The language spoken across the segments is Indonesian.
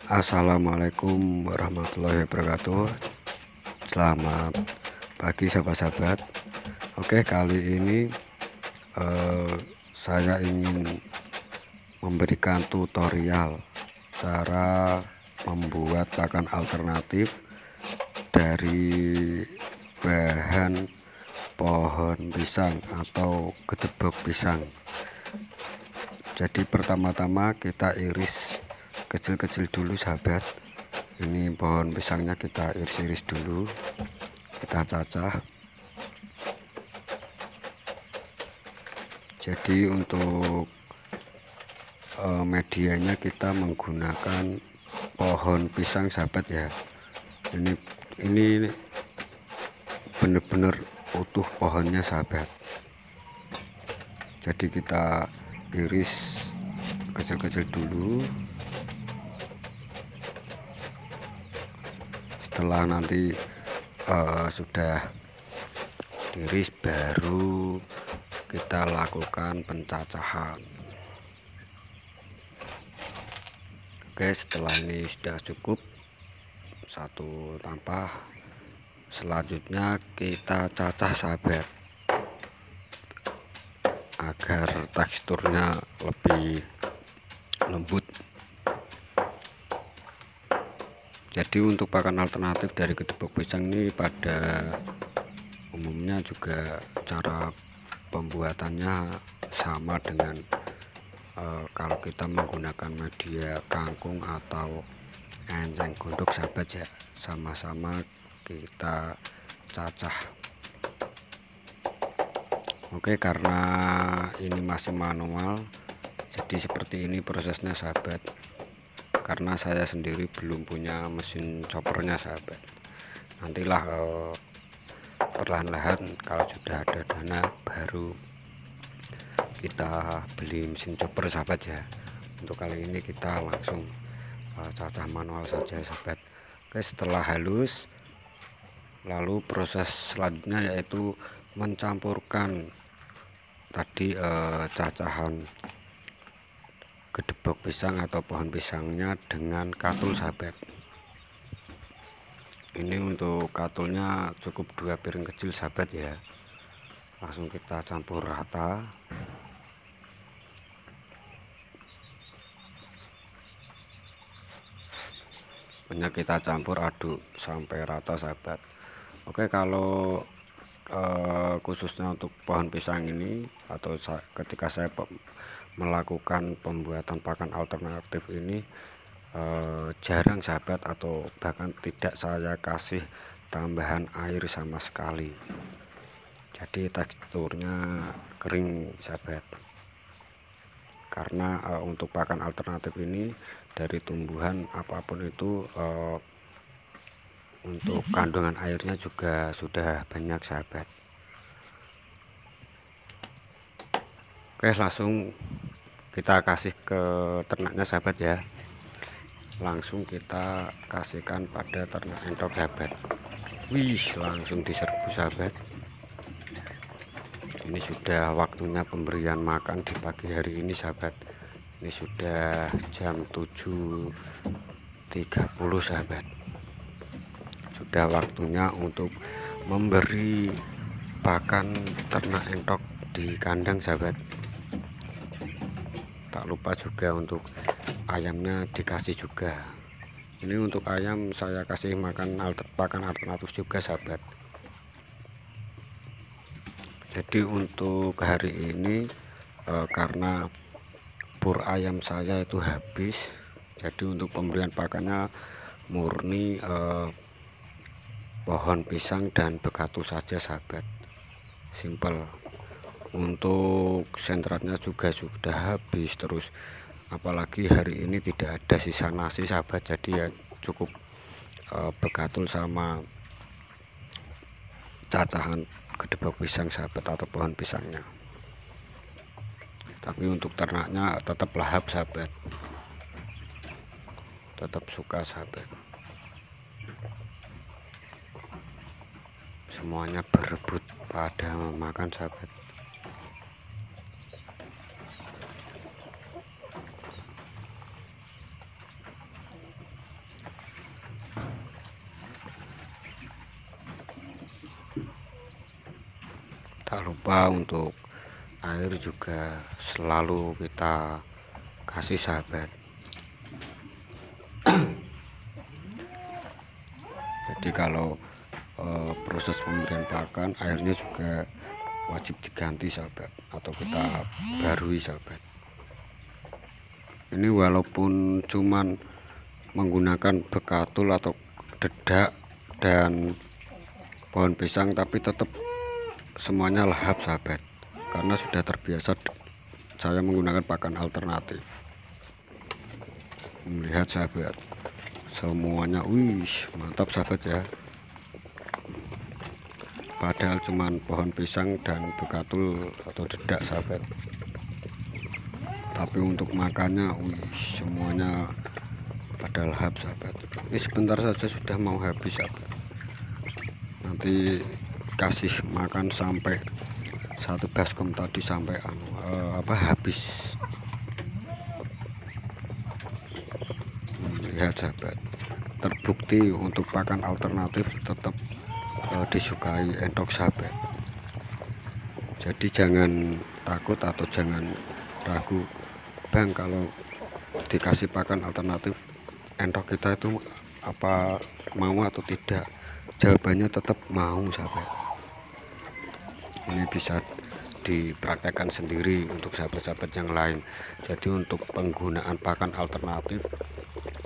Assalamualaikum warahmatullahi wabarakatuh. Selamat pagi sahabat-sahabat. Oke, kali ini saya ingin memberikan tutorial cara membuat pakan alternatif dari bahan pohon pisang atau gedebok pisang. Jadi pertama-tama kita iris kecil-kecil dulu sahabat. Ini pohon pisangnya kita iris-iris dulu, kita cacah. Jadi untuk medianya kita menggunakan pohon pisang sahabat ya. Ini benar-benar utuh pohonnya sahabat. Jadi kita iris kecil-kecil dulu. Setelah nanti sudah diiris, baru kita lakukan pencacahan. Oke, setelah ini sudah cukup satu tampah, selanjutnya kita cacah sahabat agar teksturnya lebih lembut. Jadi untuk pakan alternatif dari gedebok pisang ini pada umumnya juga cara pembuatannya sama dengan kalau kita menggunakan media kangkung atau enceng gondok sahabat ya, sama-sama kita cacah. Oke, karena ini masih manual, jadi seperti ini prosesnya sahabat. Karena saya sendiri belum punya mesin choppernya sahabat. Nantilah perlahan-lahan kalau sudah ada dana baru kita beli mesin chopper sahabat ya. Untuk kali ini kita langsung cacah manual saja sahabat. Oke, setelah halus, lalu proses selanjutnya yaitu mencampurkan tadi cacahan gedebok pisang atau pohon pisangnya dengan katul sahabat. Ini untuk katulnya cukup 2 piring kecil sahabat ya. Langsung kita campur rata. Pokoknya kita campur aduk sampai rata sahabat. Oke, kalau khususnya untuk pohon pisang ini atau ketika saya melakukan pembuatan pakan alternatif ini jarang sahabat, atau bahkan tidak saya kasih tambahan air sama sekali. Jadi teksturnya kering sahabat. Karena untuk pakan alternatif ini dari tumbuhan apapun itu untuk kandungan airnya juga sudah banyak sahabat. Oke, langsung kita kasih ke ternaknya sahabat ya. Langsung kita kasihkan pada ternak entok sahabat. Wih, langsung diserbu sahabat. Ini sudah waktunya pemberian makan di pagi hari ini sahabat. Ini sudah jam 7.30 sahabat. Sudah waktunya untuk memberi pakan ternak entok di kandang sahabat. Tak lupa juga untuk ayamnya dikasih juga. Ini untuk ayam saya kasih makan pakan alternatif juga sahabat. Jadi untuk hari ini karena pur ayam saya itu habis, jadi untuk pemberian pakannya murni pohon pisang dan bekatul saja sahabat, simple. Untuk sentratnya juga sudah habis, terus apalagi hari ini tidak ada sisa nasi sahabat, jadi ya cukup bekatul sama cacahan gedebok pisang sahabat atau pohon pisangnya. Tapi untuk ternaknya tetap lahap sahabat, tetap suka sahabat. Semuanya berebut pada makan sahabat. Tak lupa untuk air juga selalu kita kasih sahabat. Jadi kalau proses pemberian pakan, airnya juga wajib diganti sahabat, atau kita barui sahabat. Ini walaupun cuman menggunakan bekatul atau dedak dan pohon pisang, tapi tetap semuanya lahap sahabat, karena sudah terbiasa saya menggunakan pakan alternatif. Melihat sahabat, semuanya mantap sahabat ya. Padahal cuman pohon pisang dan bekatul atau dedak sahabat, tapi untuk makannya semuanya pada lahap sahabat. Ini sebentar saja sudah mau habis sahabat. Nanti kasih makan sampai satu baskom tadi sampai habis. Lihat sahabat, terbukti untuk pakan alternatif tetap disukai entok sahabat. Jadi jangan takut atau jangan ragu, Bang, kalau dikasih pakan alternatif entok kita itu apa mau atau tidak? Jawabannya tetap mau sahabat. Ini bisa dipraktekkan sendiri untuk sahabat-sahabat yang lain. Jadi untuk penggunaan pakan alternatif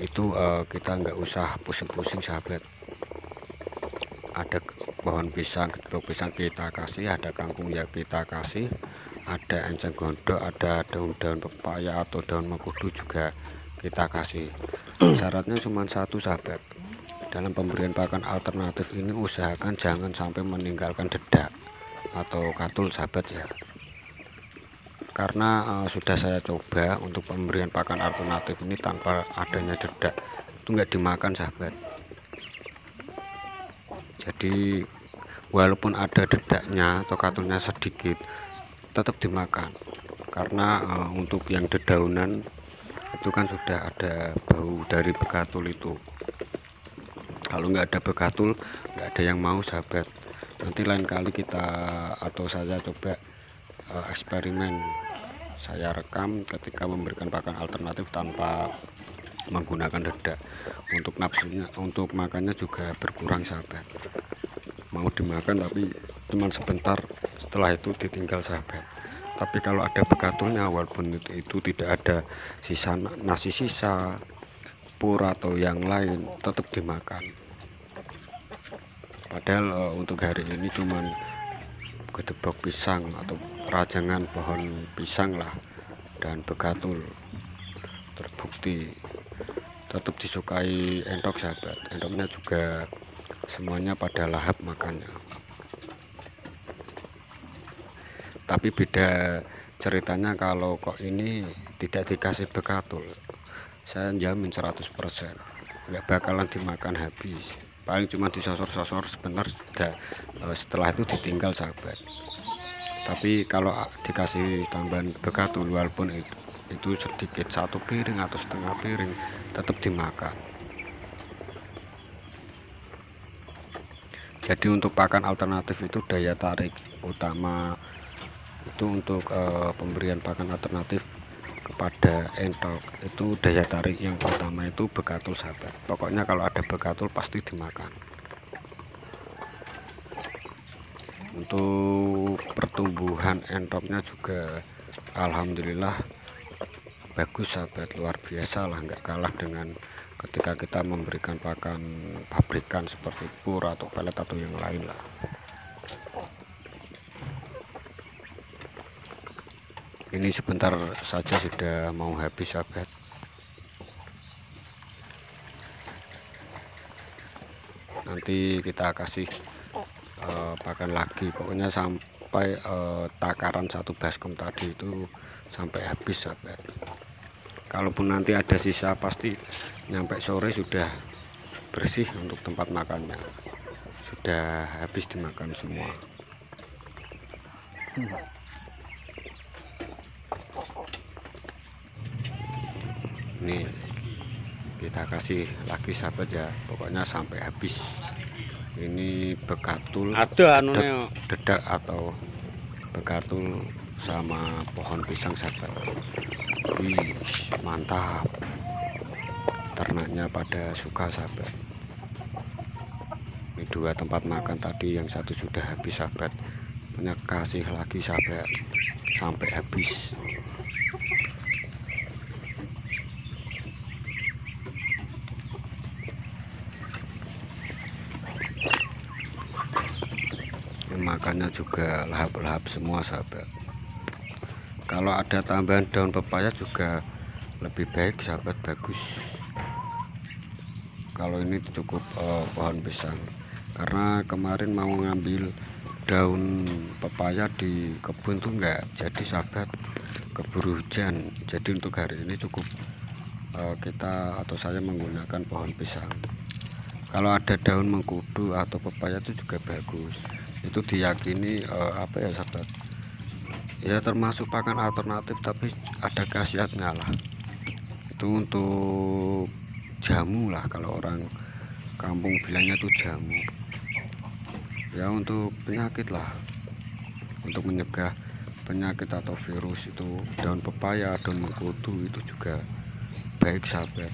itu kita nggak usah pusing-pusing sahabat. Ada pohon pisang, kita kasih, ada kangkung ya kita kasih, ada enceng gondok, ada daun-daun pepaya atau daun mengkudu juga kita kasih. Syaratnya cuma satu sahabat, dalam pemberian pakan alternatif ini usahakan jangan sampai meninggalkan dedak atau katul sahabat ya, karena sudah saya coba untuk pemberian pakan alternatif ini tanpa adanya dedak itu nggak dimakan sahabat. Jadi walaupun ada dedaknya atau katulnya sedikit tetap dimakan, karena untuk yang dedaunan itu kan sudah ada bau dari bekatul itu. Kalau nggak ada bekatul nggak ada yang mau sahabat. Nanti lain kali kita atau saya coba eksperimen, saya rekam ketika memberikan pakan alternatif tanpa menggunakan dedak. Untuk nafsunya, untuk makannya juga berkurang sahabat. Mau dimakan tapi cuma sebentar, setelah itu ditinggal sahabat. Tapi kalau ada bekatulnya, walaupun itu tidak ada sisa nasi sisa, pur atau yang lain, tetap dimakan. Padahal untuk hari ini cuman gedebok pisang atau rajangan pohon pisang lah dan bekatul, terbukti tetap disukai entok sahabat. Entoknya juga semuanya pada lahap makannya. Tapi beda ceritanya kalau kok ini tidak dikasih bekatul, saya jamin 100% nggak bakalan dimakan habis. Paling cuma disosor-sosor sebentar sudah, setelah itu ditinggal sahabat. Tapi kalau dikasih tambahan bekatul, walaupun itu sedikit, 1 piring atau setengah piring, tetap dimakan. Jadi untuk pakan alternatif itu daya tarik utama itu untuk pemberian pakan alternatif kepada entok itu, daya tarik yang utama itu bekatul sahabat. Pokoknya kalau ada bekatul pasti dimakan. Untuk pertumbuhan entoknya juga alhamdulillah bagus sahabat, luar biasa lah, nggak kalah dengan ketika kita memberikan pakan pabrikan seperti pur atau pelet atau yang lain lah. Ini sebentar saja sudah mau habis sahabat. Nanti kita kasih pakan lagi, pokoknya sampai takaran 1 baskom tadi itu sampai habis sahabat. Kalaupun nanti ada sisa pasti nyampe sore sudah bersih untuk tempat makannya, sudah habis dimakan semua. Ini kita kasih lagi sahabat ya, pokoknya sampai habis. Ini bekatul, dedak atau bekatul sama pohon pisang sahabat. Wih, mantap, ternaknya pada suka sahabat. Ini 2 tempat makan tadi, yang satu sudah habis sahabat, banyak kasih lagi sahabat sampai habis. Makannya juga lahap-lahap semua sahabat. Kalau ada tambahan daun pepaya juga lebih baik sahabat, bagus. Kalau ini cukup pohon pisang, karena kemarin mau ngambil daun pepaya di kebun tuh enggak jadi sahabat, keburu hujan. Jadi untuk hari ini cukup kita atau saya menggunakan pohon pisang. Kalau ada daun mengkudu atau pepaya itu juga bagus, itu diyakini apa ya sahabat, ya termasuk pakan alternatif, tapi ada khasiatnya lah. Itu untuk jamu lah, kalau orang kampung bilangnya tuh jamu ya, untuk penyakit lah, untuk mencegah penyakit atau virus. Itu daun pepaya, daun mengkudu itu juga baik sahabat.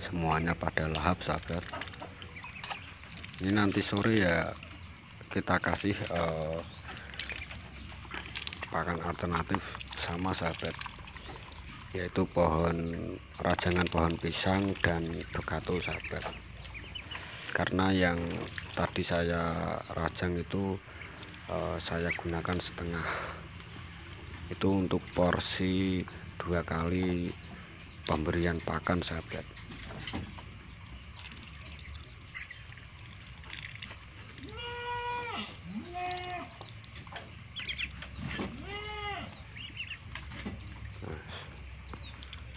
Semuanya pada lahap sahabat. Ini nanti sore ya kita kasih pakan alternatif sama sahabat, yaitu rajangan pohon pisang dan bekatul sahabat. Karena yang tadi saya rajang itu saya gunakan setengah, itu untuk porsi 2 kali pemberian pakan sahabat.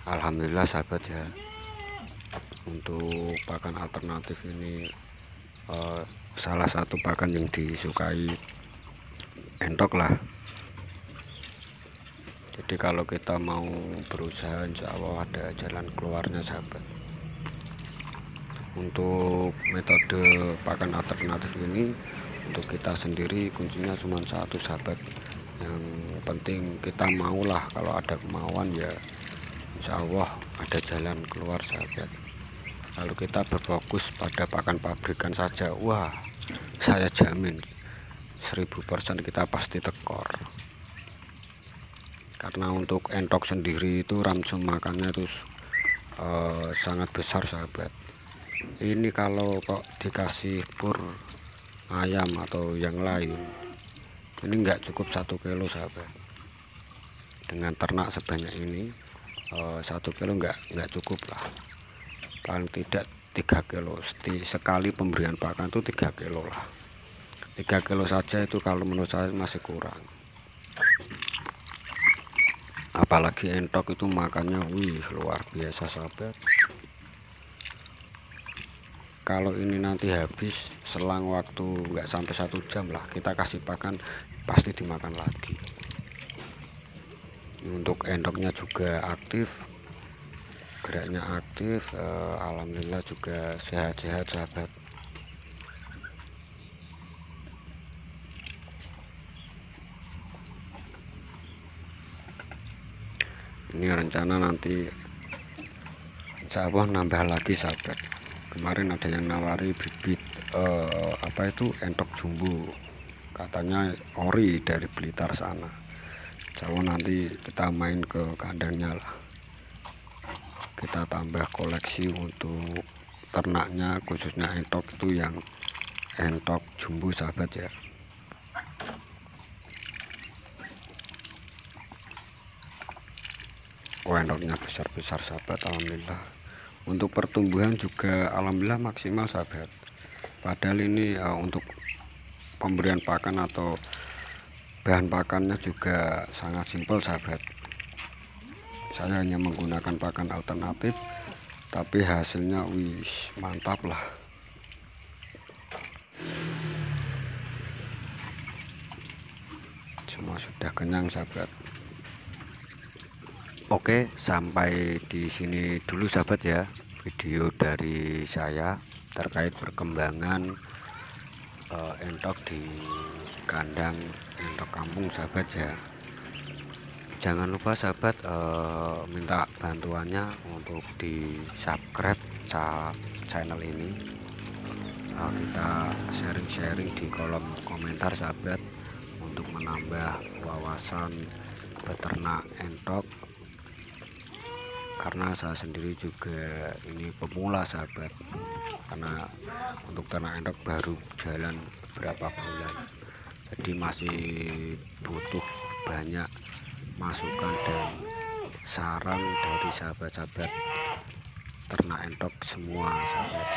Alhamdulillah sahabat ya, untuk pakan alternatif ini salah satu pakan yang disukai entok lah. Jadi kalau kita mau berusaha, insya Allah ada jalan keluarnya sahabat. Untuk metode pakan alternatif ini, untuk kita sendiri kuncinya cuma satu sahabat, yang penting kita maulah. Kalau ada kemauan ya insya Allah ada jalan keluar sahabat. Kalau kita berfokus pada pakan pabrikan saja, wah saya jamin 1000% kita pasti tekor. Karena untuk entok sendiri itu ramsum makannya itu sangat besar sahabat. Ini kalau kok dikasih pur ayam atau yang lain, ini enggak cukup 1 kilo sahabat. Dengan ternak sebanyak ini 1 kilo enggak cukup lah, paling tidak 3 kilo sekali pemberian pakan itu 3 kilo lah. 3 kilo saja itu kalau menurut saya masih kurang, apalagi entok itu makannya wih luar biasa sahabat. Kalau ini nanti habis selang waktu enggak sampai 1 jam lah, kita kasih pakan pasti dimakan lagi. Untuk endoknya juga aktif, geraknya aktif, alhamdulillah juga sehat-sehat sahabat. Ini rencana nanti insya Allah nambah lagi sahabat. Kemarin ada yang nawari bibit apa itu entok jumbo, katanya ori dari Blitar sana. Jauh nanti kita main ke kandangnya lah, kita tambah koleksi untuk ternaknya, khususnya entok itu yang entok jumbo sahabat ya. Oh endoknya besar-besar sahabat, alhamdulillah. Untuk pertumbuhan juga alhamdulillah maksimal sahabat. Padahal ini untuk pemberian pakan atau bahan pakannya juga sangat simpel sahabat. Saya hanya menggunakan pakan alternatif, tapi hasilnya wis mantap lah. Semua sudah kenyang sahabat. Oke, sampai di sini dulu sahabat ya video dari saya terkait perkembangan entok di kandang entok kampung sahabat ya. Jangan lupa sahabat minta bantuannya untuk di subscribe channel ini. Kita sharing-sharing di kolom komentar sahabat untuk menambah wawasan beternak entok, karena saya sendiri juga ini pemula sahabat, karena untuk ternak entok baru jalan beberapa bulan, jadi masih butuh banyak masukan dan saran dari sahabat-sahabat ternak entok semua sahabat.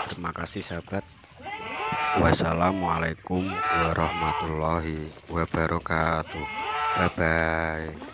Terima kasih sahabat. Wassalamualaikum warahmatullahi wabarakatuh. Bye bye.